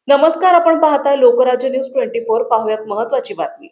नमस्कार, आपण पाहताय लोकराज्य न्यूज 24. पाहुयात महत्त्वाची बातमी.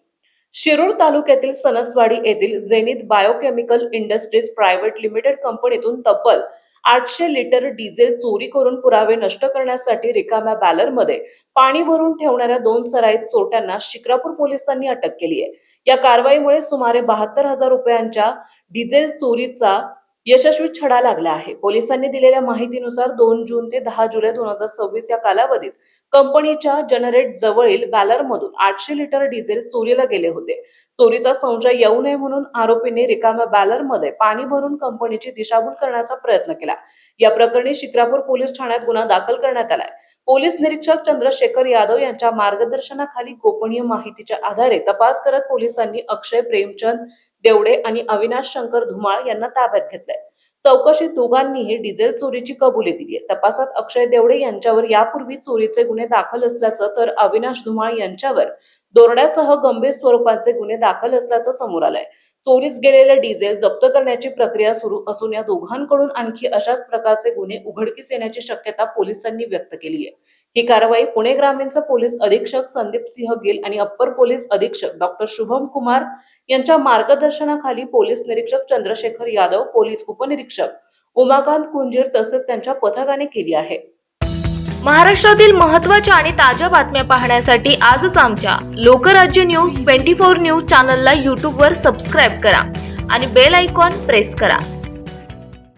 शिरूर तालुक्यातील सणसवाडी येथील Zenith biochemical industries private limited कंपनीतून तब्बल 800 लिटर डिझेल चोरी करून पुरावे नष्ट करण्यासाठी रिकाम्या बॅलरमध्ये पाणी भरून ठेवणाऱ्या 2 सराईत चोरट्यांना शिक्रापूर पोलिसांनी अटक केली आहे. या कारवाईमुळे सुमारे 72,000 रुपयांच्या डिझेल चोरीचा यशस्वी छडा लागला आहे. पोलिसांनी दिलेल्या माहितीनुसार 2 जून ते 10 जुलै 2026 या कालावधीत कंपनीच्या जनरेट जवळील बॅलरमधून 800 लिटर डिझेल चोरीला गेले होते. चोरीचा संशय येऊ नये म्हणून आरोपींनी रिकाम्या बॅलरमध्ये पाणी भरून कंपनीची दिशाभूल करण्याचा प्रयत्न केला. या प्रकरणी शिक्रापूर पोलीस ठाण्यात गुन्हा दाखल करण्यात आलाय. पोलीस निरीक्षक चंद्रशेखर यादव यांच्या मार्गदर्शनाखाली गोपनीय माहितीच्या आधारे तपास करत पोलिसांनी अक्षय प्रेमचंद देवडे आणि अविनाश शंकर धुमाळ यांना ताब्यात घेतलंय. चौकशीत दोघांनीही डिझेल चोरीची कबुली दिली आहे. तपासात अक्षय देवडे यांच्यावर यापूर्वी चोरीचे गुन्हे दाखल असल्याचं तर अविनाश धुमाळ यांच्यावर दोरड्यासह गंभीर स्वरूपाचे गुन्हे दाखल असल्याचं समोर आलंय. चोरीस गेलेले डिझेल जप्त करण्याची प्रक्रिया सुरू असून या दोघांकडून आणखी अशाच प्रकारचे गुन्हे उघडकीस येण्याची शक्यता पोलिसांनी व्यक्त केली आहे. ही कारवाई पुणे ग्रामीणचे पोलीस अधीक्षक संदीप सिंह गिल आणि अप्पर पोलीस अधीक्षक डॉक्टर शुभम कुमार यांच्या मार्गदर्शनाखाली पोलीस निरीक्षक चंद्रशेखर यादव, पोलीस उपनिरीक्षक उमाकांत कुंजीर तसेच त्यांच्या पथकाने केली आहे. महाराष्ट्रातील महत्त्वाच्या आणि ताज्या बातम्या पाहण्यासाठी आजच आमच्या लोकराज्य न्यूज 24 न्यूज चॅनलला YouTube वर सबस्क्राईब करा आणि बेल आयकॉन प्रेस करा.